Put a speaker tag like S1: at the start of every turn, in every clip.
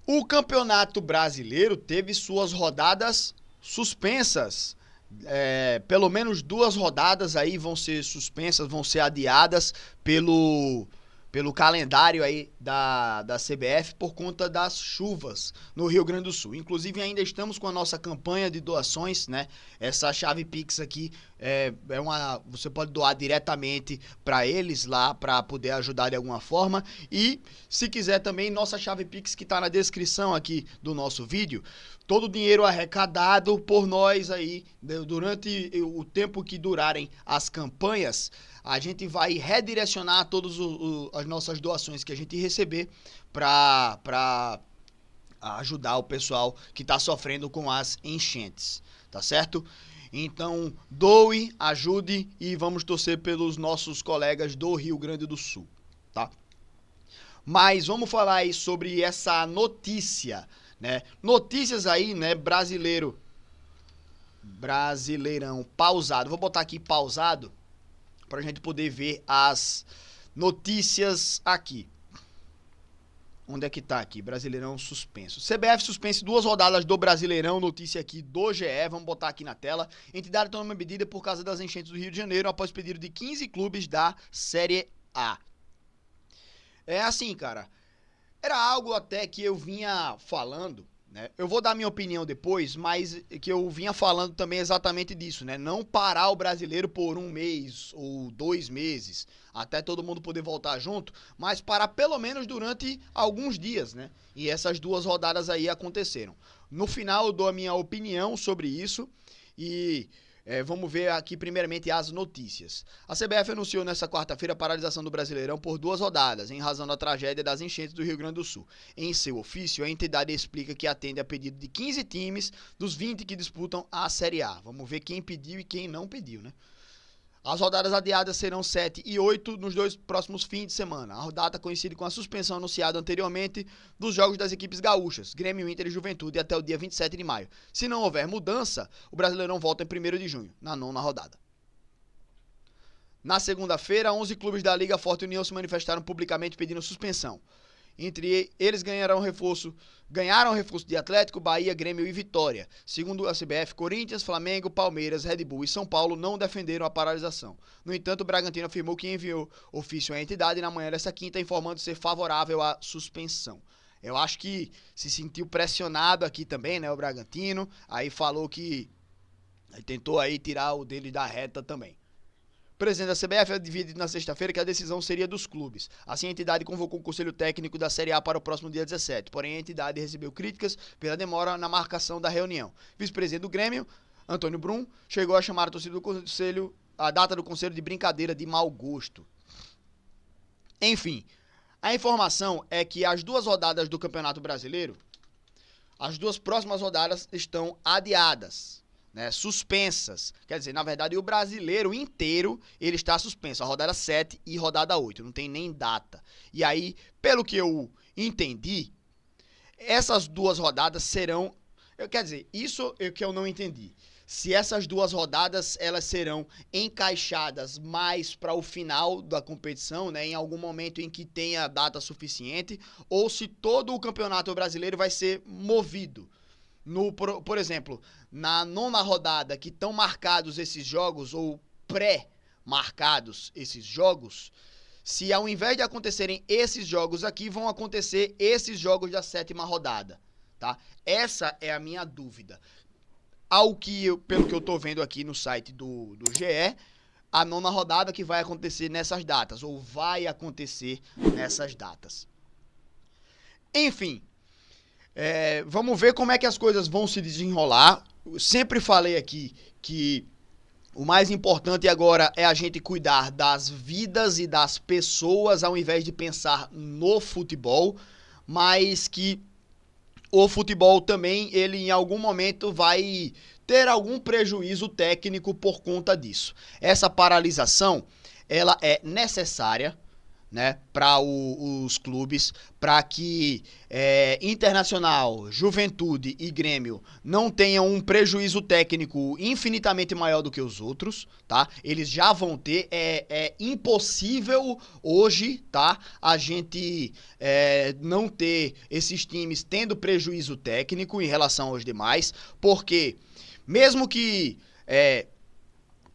S1: O Campeonato Brasileiro teve suas rodadas suspensas. Pelo menos 2 rodadas aí vão ser suspensas, vão ser adiadas pelo calendário aí da CBF por conta das chuvas no Rio Grande do Sul. Inclusive ainda estamos com a nossa campanha de doações, né? Essa chave Pix aqui você pode doar diretamente para eles lá para poder ajudar de alguma forma. E se quiser também, nossa chave Pix que está na descrição aqui do nosso vídeo. Todo o dinheiro arrecadado por nós aí durante o tempo que durarem as campanhas, a gente vai redirecionar todas as nossas doações que a gente receber para ajudar o pessoal que está sofrendo com as enchentes, tá certo? Então, doe, ajude e vamos torcer pelos nossos colegas do Rio Grande do Sul, tá? Mas vamos falar aí sobre essa notícia, né? Notícias aí, né? Brasileirão pausado. Vou botar aqui pausado pra gente poder ver as notícias aqui. Onde é que tá aqui? Brasileirão suspenso. CBF suspense 2 rodadas do Brasileirão. Notícia aqui do GE. Vamos botar aqui na tela. Entidade toma medida por causa das enchentes do Rio de Janeiro após pedido de 15 clubes da Série A. É assim, cara. Era algo até que eu vinha falando, né? Eu vou dar minha opinião depois, mas que eu vinha falando também exatamente disso, né? Não parar o brasileiro por 1 mês ou 2 meses, até todo mundo poder voltar junto, mas parar pelo menos durante alguns dias, né? E essas 2 rodadas aí aconteceram. No final eu dou a minha opinião sobre isso e vamos ver aqui primeiramente as notícias. A CBF anunciou nesta quarta-feira a paralisação do Brasileirão por 2 rodadas, em razão da tragédia das enchentes do Rio Grande do Sul. Em seu ofício, a entidade explica que atende a pedido de 15 times dos 20 que disputam a Série A. Vamos ver quem pediu e quem não pediu, né? As rodadas adiadas serão 7 e 8 nos 2 próximos fins de semana. A data coincide com a suspensão anunciada anteriormente dos jogos das equipes gaúchas, Grêmio, Inter e Juventude, até o dia 27 de maio. Se não houver mudança, o Brasileirão volta em 1º de junho, na 9ª rodada. Na segunda-feira, 11 clubes da Liga Forte União se manifestaram publicamente pedindo suspensão. Entre eles ganharam reforço de Atlético, Bahia, Grêmio e Vitória. Segundo a CBF, Corinthians, Flamengo, Palmeiras, Red Bull e São Paulo não defenderam a paralisação. No entanto, o Bragantino afirmou que enviou ofício à entidade na manhã desta quinta, informando ser favorável à suspensão. Eu acho que se sentiu pressionado aqui também, né, o Bragantino, aí falou que tentou aí tirar o dele da reta também. O presidente da CBF advitiu na sexta-feira que a decisão seria dos clubes. Assim, a entidade convocou o Conselho Técnico da Série A para o próximo dia 17. Porém, a entidade recebeu críticas pela demora na marcação da reunião. Vice-presidente do Grêmio, Antônio Brum, chegou a chamar a torcida do Conselho, a data do Conselho de brincadeira de mau gosto. Enfim, a informação é que as 2 rodadas do Campeonato Brasileiro, as 2 próximas rodadas estão adiadas. Né, suspensas, quer dizer, na verdade o brasileiro inteiro ele está suspenso, a rodada 7 e rodada 8, não tem nem data. E aí, pelo que eu entendi, essas 2 rodadas serão, quer dizer, isso é o que eu não entendi. Se essas 2 rodadas elas serão encaixadas mais para o final da competição, né, em algum momento em que tenha data suficiente, ou se todo o Campeonato Brasileiro vai ser movido. Por exemplo, na 9ª rodada que estão marcados esses jogos, ou pré-marcados esses jogos, se ao invés de acontecerem esses jogos aqui, vão acontecer esses jogos da 7ª rodada, tá? Essa é a minha dúvida. Pelo que eu tô vendo aqui no site do GE, a 9ª rodada que vai acontecer nessas datas, ou vai acontecer nessas datas. Enfim, vamos ver como é que as coisas vão se desenrolar. Eu sempre falei aqui que o mais importante agora é a gente cuidar das vidas e das pessoas ao invés de pensar no futebol, mas que o futebol também, ele em algum momento vai ter algum prejuízo técnico por conta disso. Essa paralisação, ela é necessária, né, para os clubes, para que Internacional, Juventude e Grêmio não tenham um prejuízo técnico infinitamente maior do que os outros, tá? Eles já vão ter, é impossível hoje, tá? A gente não ter esses times tendo prejuízo técnico em relação aos demais, porque mesmo que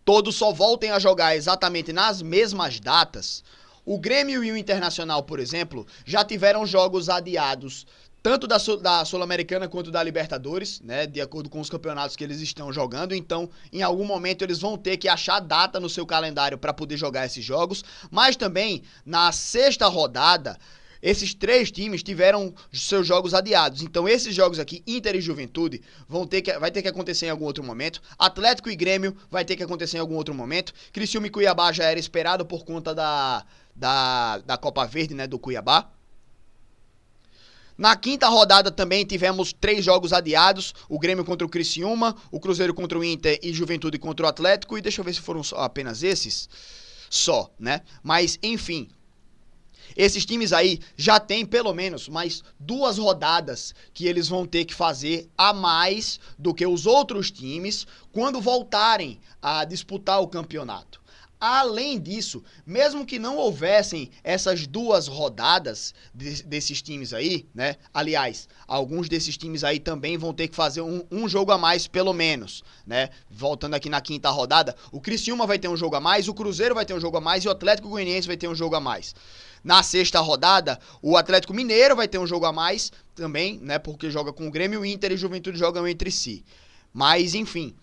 S1: todos só voltem a jogar exatamente nas mesmas datas, o Grêmio e o Internacional, por exemplo, já tiveram jogos adiados tanto da Sul-Americana quanto da Libertadores, né, de acordo com os campeonatos que eles estão jogando. Então, em algum momento eles vão ter que achar data no seu calendário para poder jogar esses jogos, mas também na sexta rodada esses três times tiveram seus jogos adiados. Então esses jogos aqui, Inter e Juventude, vai ter que acontecer em algum outro momento. Atlético e Grêmio vai ter que acontecer em algum outro momento. Criciúma e Cuiabá já era esperado por conta da Copa Verde, né, do Cuiabá. Na quinta rodada também tivemos 3 jogos adiados, o Grêmio contra o Criciúma, o Cruzeiro contra o Inter e Juventude contra o Atlético, e deixa eu ver se foram apenas esses, né? Mas, enfim, esses times aí já tem pelo menos mais 2 rodadas que eles vão ter que fazer a mais do que os outros times quando voltarem a disputar o campeonato. Além disso, mesmo que não houvessem essas 2 rodadas desses times aí, né? Aliás, alguns desses times aí também vão ter que fazer um jogo a mais, pelo menos, né? Voltando aqui na quinta rodada, o Criciúma vai ter um jogo a mais, o Cruzeiro vai ter um jogo a mais e o Atlético Goianiense vai ter um jogo a mais. Na sexta rodada, o Atlético Mineiro vai ter um jogo a mais também, né? Porque joga com o Grêmio, o Inter e o Juventude jogam entre si. Mas, enfim,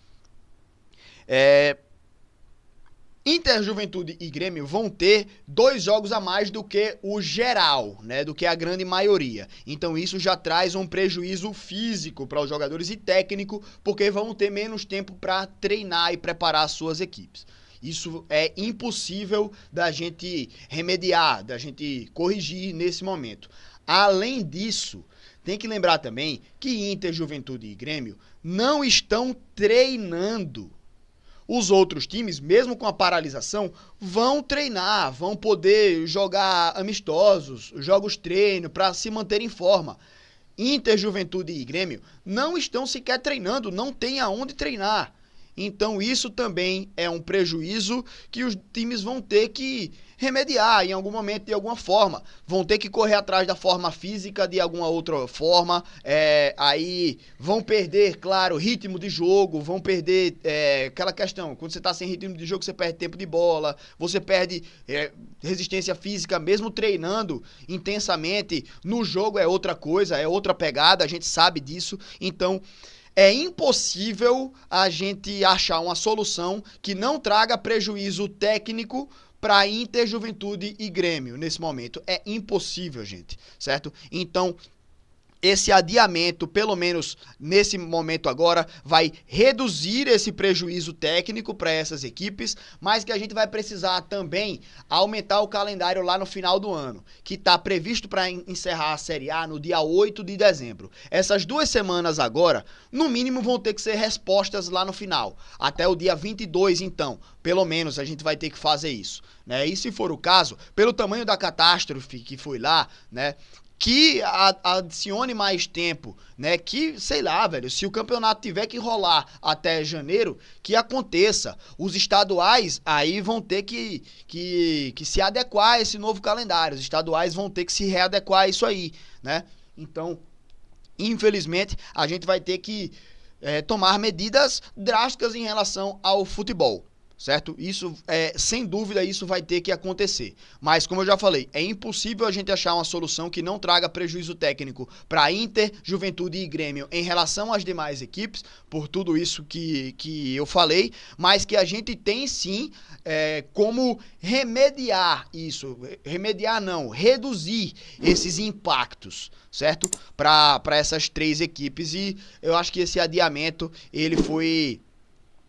S1: Inter, Juventude e Grêmio vão ter 2 jogos a mais do que o geral, né, do que a grande maioria. Então isso já traz um prejuízo físico para os jogadores e técnico, porque vão ter menos tempo para treinar e preparar as suas equipes. Isso é impossível da gente remediar, da gente corrigir nesse momento. Além disso, tem que lembrar também que Inter, Juventude e Grêmio não estão treinando. Os outros times, mesmo com a paralisação, vão treinar, vão poder jogar amistosos, jogos treino, para se manter em forma. Inter, Juventude e Grêmio não estão sequer treinando, não tem aonde treinar. Então isso também é um prejuízo que os times vão ter que remediar em algum momento, de alguma forma. Vão ter que correr atrás da forma física de alguma outra forma. Aí vão perder, claro, ritmo de jogo, vão perder aquela questão. Quando você está sem ritmo de jogo, você perde tempo de bola, você perde resistência física, mesmo treinando intensamente. No jogo é outra coisa, é outra pegada, a gente sabe disso. Então é impossível a gente achar uma solução que não traga prejuízo técnico para Inter, Juventude e Grêmio nesse momento. É impossível, gente, certo? Então, esse adiamento, pelo menos nesse momento agora, vai reduzir esse prejuízo técnico para essas equipes, mas que a gente vai precisar também aumentar o calendário lá no final do ano, que está previsto para encerrar a Série A no dia 8 de dezembro. Essas 2 semanas agora, no mínimo, vão ter que ser respostas lá no final, até o dia 22 então, pelo menos a gente vai ter que fazer isso, né? E se for o caso, pelo tamanho da catástrofe que foi lá, né, que adicione mais tempo, né? Que, sei lá, velho, se o campeonato tiver que rolar até janeiro, que aconteça. Os estaduais aí vão ter que se adequar a esse novo calendário. Os estaduais vão ter que se readequar a isso aí, né? Então, infelizmente, a gente vai ter que tomar medidas drásticas em relação ao futebol. Certo? Isso, sem dúvida, isso vai ter que acontecer. Mas, como eu já falei, é impossível a gente achar uma solução que não traga prejuízo técnico para Inter, Juventude e Grêmio em relação às demais equipes, por tudo isso que eu falei, mas que a gente tem sim como remediar isso. Remediar não, reduzir esses impactos, certo? Para essas 3 equipes. E eu acho que esse adiamento, ele foi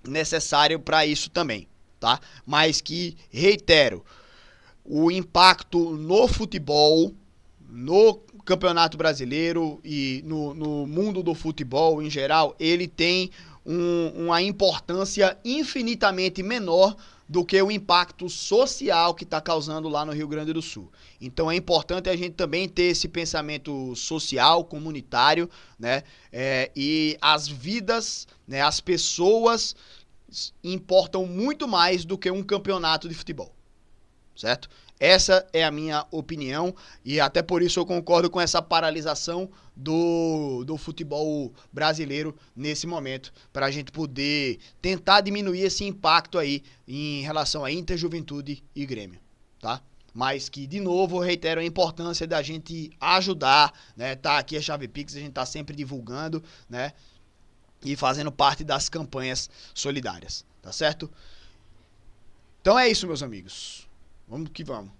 S1: necessário para isso também, tá? Mas que, reitero, o impacto no futebol, no Campeonato Brasileiro e no mundo do futebol em geral, ele tem uma importância infinitamente menor do que o impacto social que está causando lá no Rio Grande do Sul. Então é importante a gente também ter esse pensamento social, comunitário, né? E as vidas, né, as pessoas importam muito mais do que um campeonato de futebol, certo? Essa é a minha opinião e até por isso eu concordo com essa paralisação do futebol brasileiro nesse momento, para a gente poder tentar diminuir esse impacto aí em relação a Inter, Juventude e Grêmio, tá? Mas que, de novo, eu reitero a importância da gente ajudar, né? Tá aqui a Chave Pix, a gente tá sempre divulgando, né? E fazendo parte das campanhas solidárias, tá certo? Então é isso, meus amigos. Vamos que vamos.